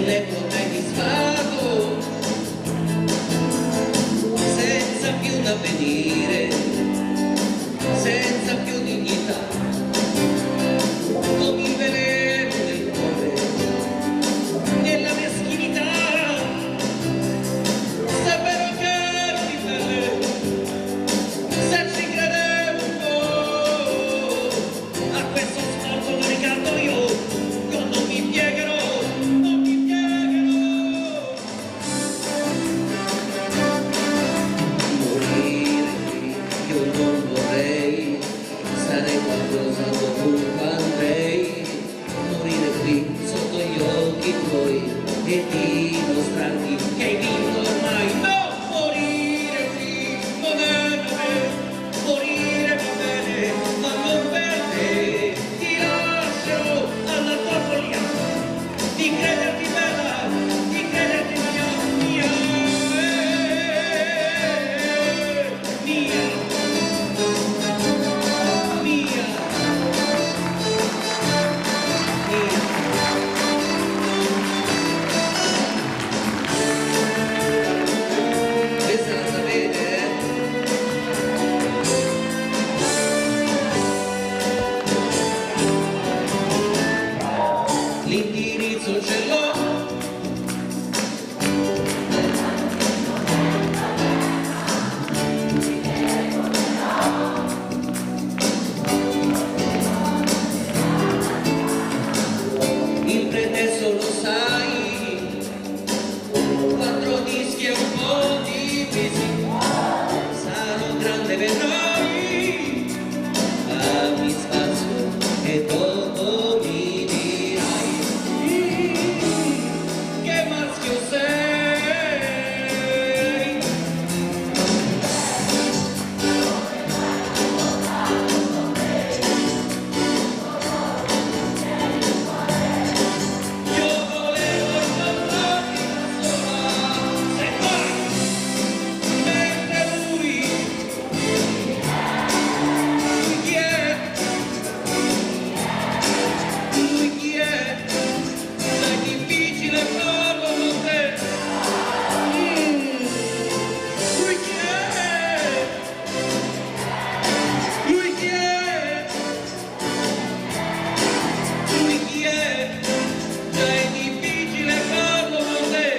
letto mai disfatto, senza più un avvenire, senza più dignità, con il veleno del cuore, nella meschinità, sapevo che ero di belle, se ci credevo un po', a questo sforzo lo ricanto io non mi piegherò, non mi piegherò. Morire qui, io non vorrei, sarei qualcosa dovunque andrei. Morire qui, sotto gli occhi tuoi, e dimostrarti che hai vinto ormai. No! Morire qui non è da me, morire va bene, ma non per te. Ti lascio alla tua follia, di crederti bella, di crederti mia, mia, mia, mia, mia. Questa la sapete, eh? L'indirizzo ce l'ho. Il pretesto lo sai, 4 dischi e un po' di pesi, sarò grande vedrai, dammi spazio e dopo mi dirai che maschio sei. Io volevo incontrarti da sola, sei qua, mentre lui chi è? Lui chi è? È difficile farlo con te. Lui chi è? Lui chi è? Lui chi è? È difficile farlo con te.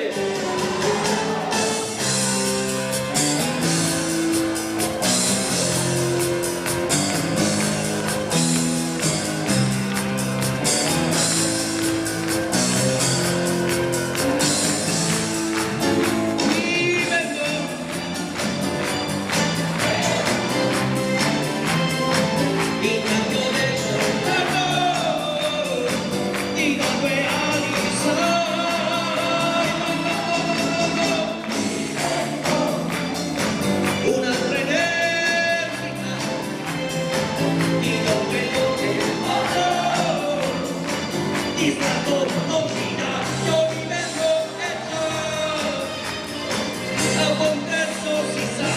Mi vengo, in cambio del soltanto, ti do 2 ali, sai, un'altra identità, ti do quello che ho, distratto non mi dà, io mi vengo e già, a buon prezzo si sa.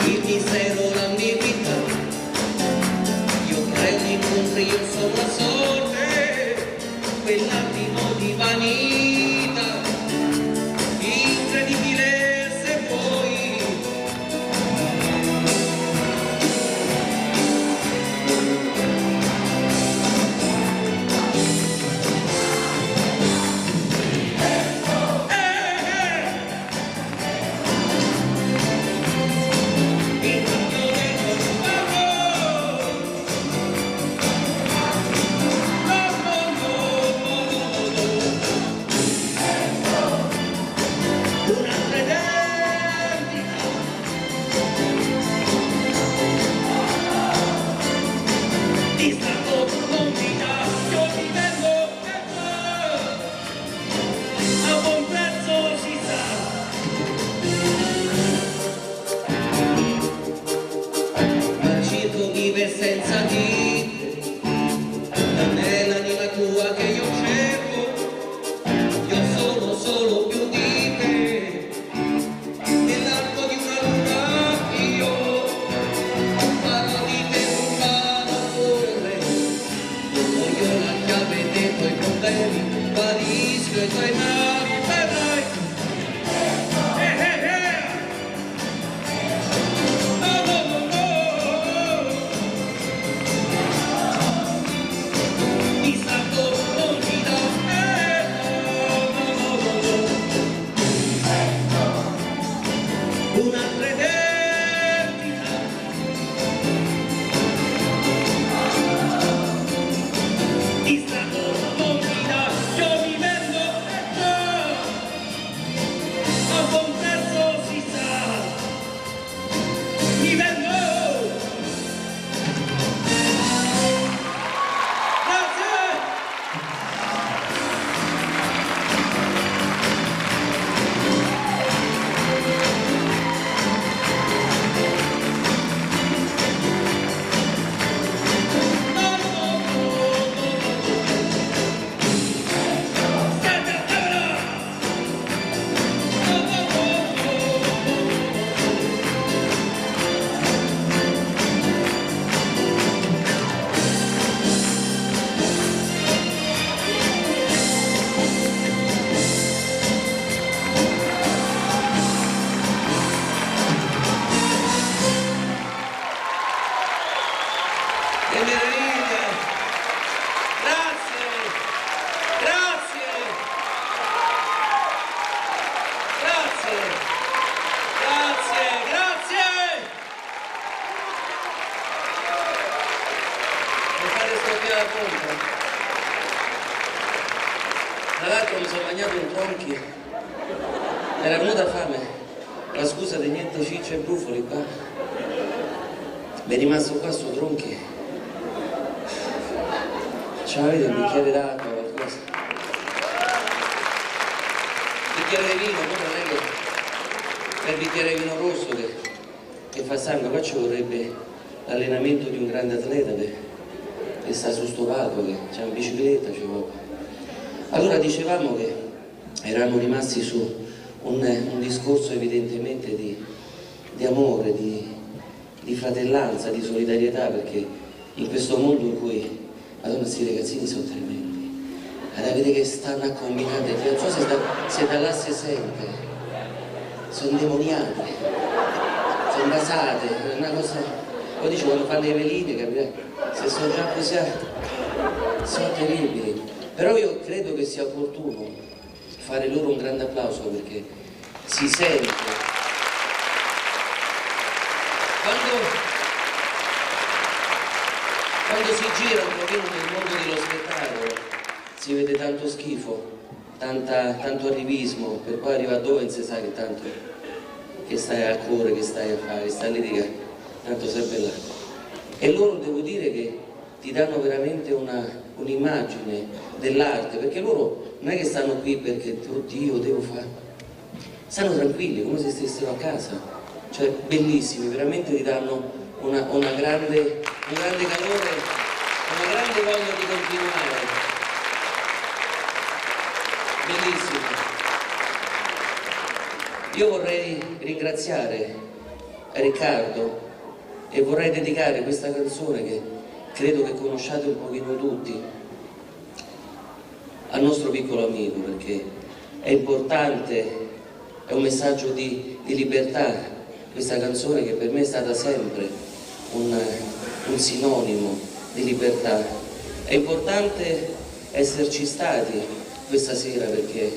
Il mistero, l'ambiguità, io creo in incontri, io sono la sorte, quell'attimo di vanità, incredibile se vuoi. In cambio del tuo sguardo, le tue mani vedrai. Oh, oh, oh, oh. Distacco non ti dà, oh, oh, oh, oh. Un'altra eternità. Distacco non ti dà, io mi vendo e a buon prezzo si sa, mi vendo. Grazie. Che meraviglia! Grazie! Grazie! Grazie! Grazie! Grazie! Mi fate scoppiare la pompa. Tra l'altro mi sono bagnato in tronchi. Era venuta fame. La scusa di niente ciccia e brufoli qua. Mi è rimasto qua su tronchi. Avete un bicchiere d'acqua, qualcosa? Un bicchiere di vino, poi non è che il bicchiere di vino rosso che fa sangue, qua ci vorrebbe l'allenamento di un grande atleta che sta su sto palco, che c'è una bicicletta, ci vuole. Allora dicevamo che eravamo rimasti su un discorso evidentemente di amore, di fratellanza, di solidarietà, perché in questo mondo in cui Madonna, questi ragazzini sono tremendi. Vedete che stanno a combinare, non so se da là si sente, sono demoniate, sono basate, è una cosa. Poi dice quando fanno i velini, capite? Se sono già così, sono terribili. Però io credo che sia opportuno fare loro un grande applauso perché si sente. Quando si gira un pochino nel mondo dello spettacolo si vede tanto schifo, tanto arrivismo, per poi arriva dove non si sa che tanto che stai a cuore, che stai a fare, che stai lì, che tanto sempre là. E loro devo dire che ti danno veramente un'immagine dell'arte, perché loro non è che stanno qui perché oddio devo fare, stanno tranquilli come se stessero a casa, cioè bellissimi, veramente ti danno un grande calore, una grande voglia di continuare. Bellissimo. Io vorrei ringraziare Riccardo e vorrei dedicare questa canzone che credo che conosciate un pochino tutti al nostro piccolo amico, perché è importante, è un messaggio di libertà, questa canzone che per me è stata sempre un sinonimo di libertà. È importante esserci stati questa sera perché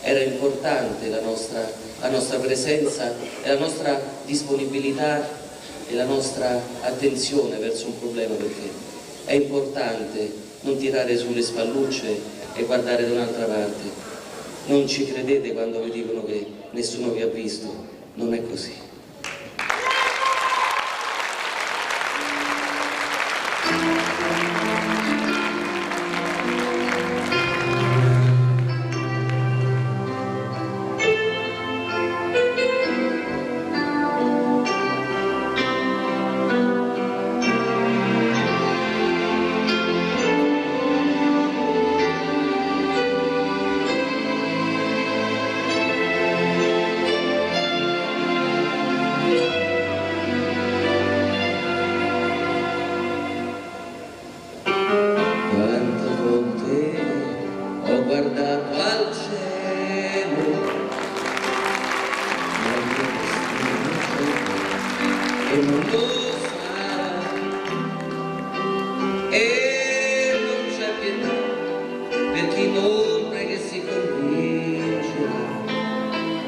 era importante la nostra presenza e la nostra disponibilità e la nostra attenzione verso un problema, perché è importante non tirare sulle spallucce e guardare da un'altra parte. Non ci credete quando vi dicono che nessuno vi ha visto, non è così. Quante volte ho guardato al al cielo, nel mio destino c'è, e non lo sarà, e non c'è pietà per chi non prega e si convincerà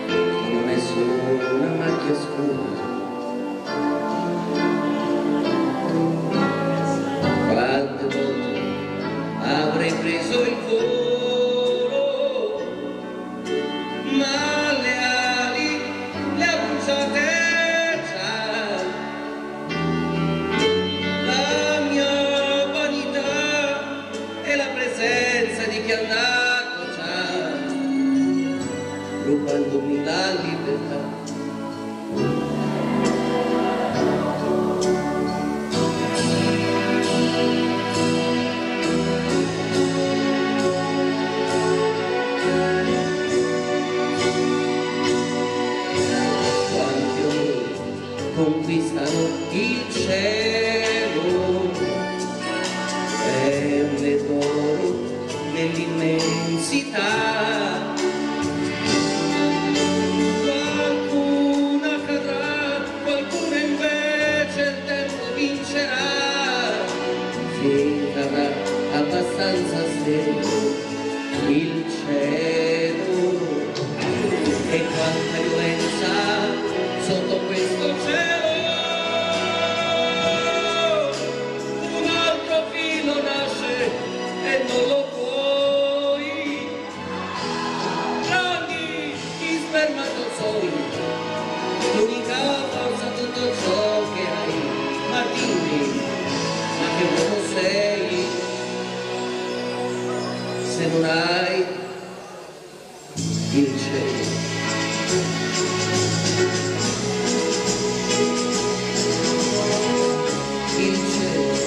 che non è solo una macchia scura. Quante volte avrei preso il volo, ma le ali le ho bruciate già. La mia vanità e la presenza di chi è andato già, rubandomi la libertà. Conquistano il cielo, perle d'oro nell'immensità. Qualcuna cadrà, qualcuna invece il tempo vincerà, finché avrà abbastanza stretto il cielo. E quanta violenza sotto questo cielo, un altro filo nasce e non lo puoi, ragni di spermatozoi, l'unica forza tutto ciò che hai. Ma dimmi, ma che uomo sei se non hai il cielo? Il cielo. Il cielo.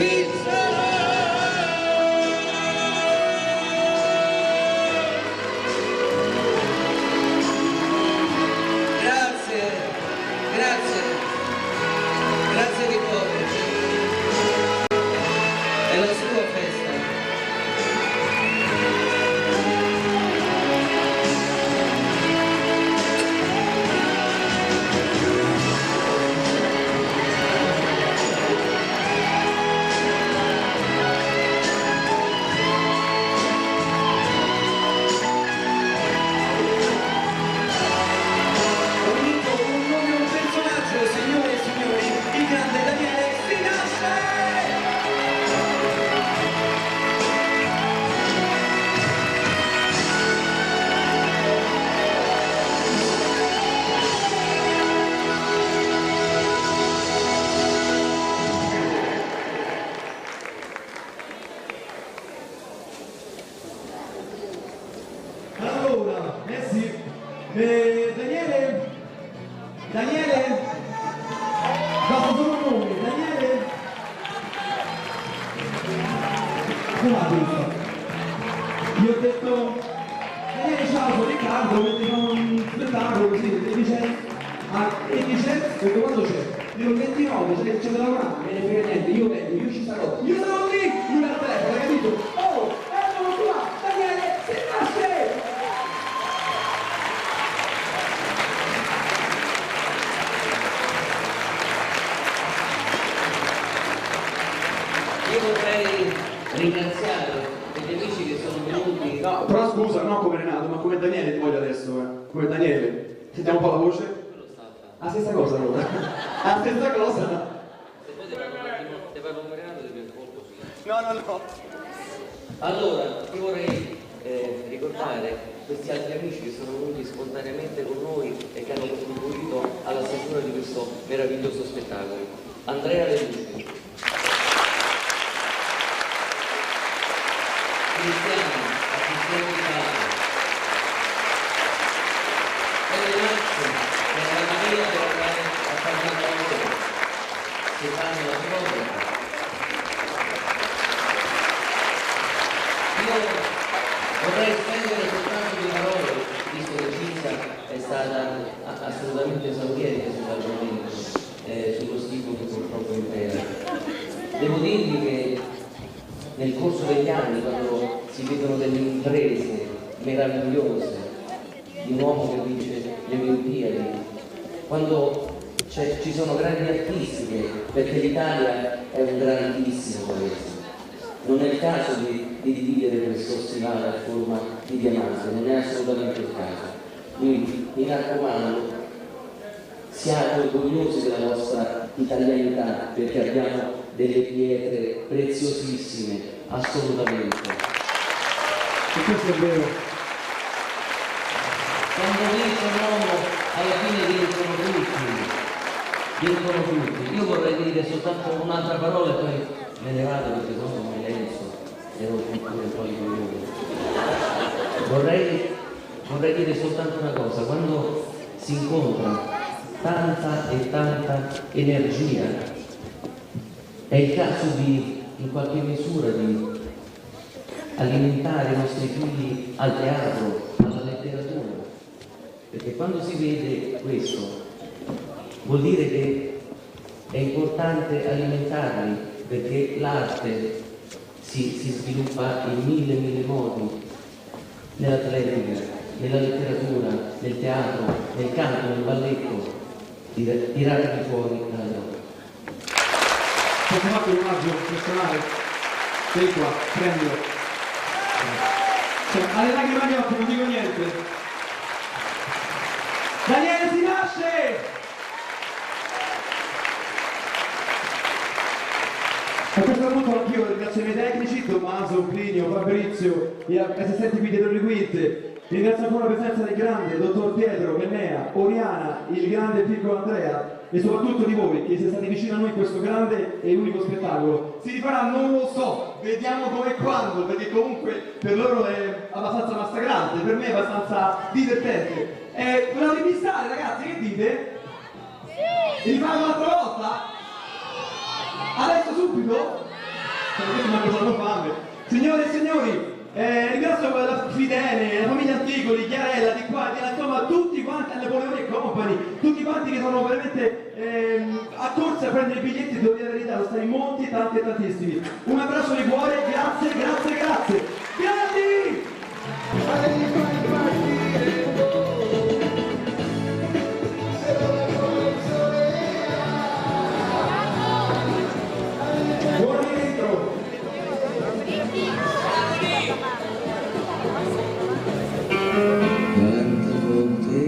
Il cielo. Grazie, grazie, grazie di cuore. È la sua festa. Allora, sì. Daniele? Daniele? Basta solo un nome, Daniele? Come va questo? Io ho detto, Daniele ciao, sono Riccardo, mentre fa un spettacolo così, e dice, ho detto quando c'è? Dico il 29, c'è da lavorare, non me ne frega niente, io ci sarò, io sarò lì, lui al telefono, hai capito? Oh, eccolo qua, Daniele, si nasce! Io vorrei ringraziare gli amici che sono venuti. No, però scusa, non come Renato, ma come Daniele ti voglio adesso, come Daniele. Sentiamo un po' la voce? Quello sta a fare. La stessa cosa allora. La stessa cosa. Se poi ti parlo come Renato ti viene colpo. No. Allora, io vorrei ricordare questi altri amici che sono venuti spontaneamente con noi e che hanno contribuito alla stesura di questo meraviglioso spettacolo. Andrea Lelucci, Cristiano, assistente di casa, Ellenazzo, che è la Maria per andare a fare il lavoro, Stefano la fotografa. Io vorrei spendere soltanto due parole, visto che Cinzia è stata assolutamente completamente esauriente sull'argomento, sullo stigma che purtroppo impera. Devo dirvi che nel corso degli anni, quando si vedono delle imprese meravigliose di un uomo che vince le Olimpiadi, quando ci sono grandi artisti, perché l'Italia è un grandissimo paese. Non è il caso di dividere questo stivale a forma di diamante, non è assolutamente il caso. Quindi mi raccomando, siate orgogliosi della vostra italianità, perché abbiamo delle pietre preziosissime, assolutamente. E questo è vero. Quando vince un uomo, alla fine vincono tutti. Io vorrei dire soltanto un'altra parola e poi me ne vado perché sono come lenzo, devo pure un po' di coglione. Vorrei dire soltanto una cosa: quando si incontra tanta e tanta energia, è il caso di, in qualche misura, di alimentare i nostri figli al teatro, alla letteratura, perché quando si vede questo vuol dire che è importante alimentarli, perché l'arte si sviluppa in mille modi, nell'atletica, nella letteratura, nel teatro, nel canto, nel balletto. Tiratevi fuori dalla droga. Posso fare un omaggio personale? Sei qua, prendilo. Cioè, alle lacrime agli occhi, non dico niente. Daniele Si Nasce! A questo punto anch'io ringrazio i miei tecnici, Tommaso, Plinio, Fabrizio, gli assistenti qui dietro le quinte. Ringrazio ancora la presenza del grande dottor Pietro, Mennea, Oriana, il grande piccolo Andrea e soprattutto di voi che siete stati vicini a noi in questo grande e unico spettacolo. Si rifarà? Non lo so, vediamo come e quando, perché comunque per loro è abbastanza massacrante, per me è abbastanza divertente. Volete pistare, ragazzi, che dite? Si rifà un'altra volta? Adesso subito? Questo manco fanno fame. Signore e signori, ringrazio la Fidene, la famiglia Anticoli, Chiarella, di qua, di là, insomma tutti quanti, Napoleone e Company, tutti quanti che sono veramente accorsi a prendere i biglietti, devo dire la verità, sono stati molti, tanti e tantissimi. Un abbraccio di cuore, grazie. Grandi! Buon rientro! Quante volte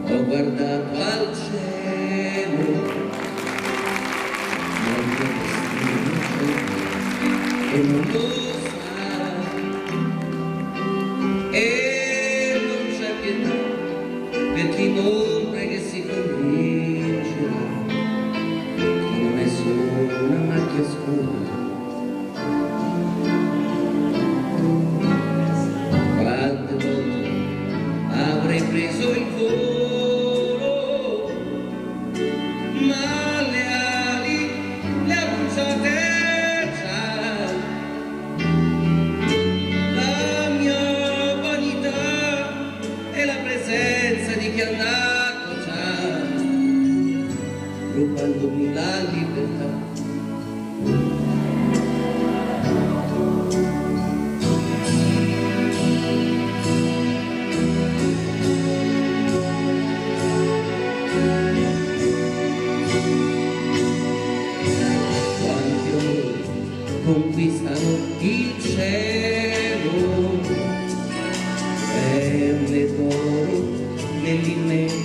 ho guardato al cielo, non lo e non lo sa, e non c'è pietà per chi non prega e si convincerà che non è solo una macchia scura. Quante volte avrei preso il volo, ma le ali le ha bruciate già. La mia vanità e la presenza di chi è andato già, rubandomi la libertà. Conquistano il cielo, perle d'oro nell'immenso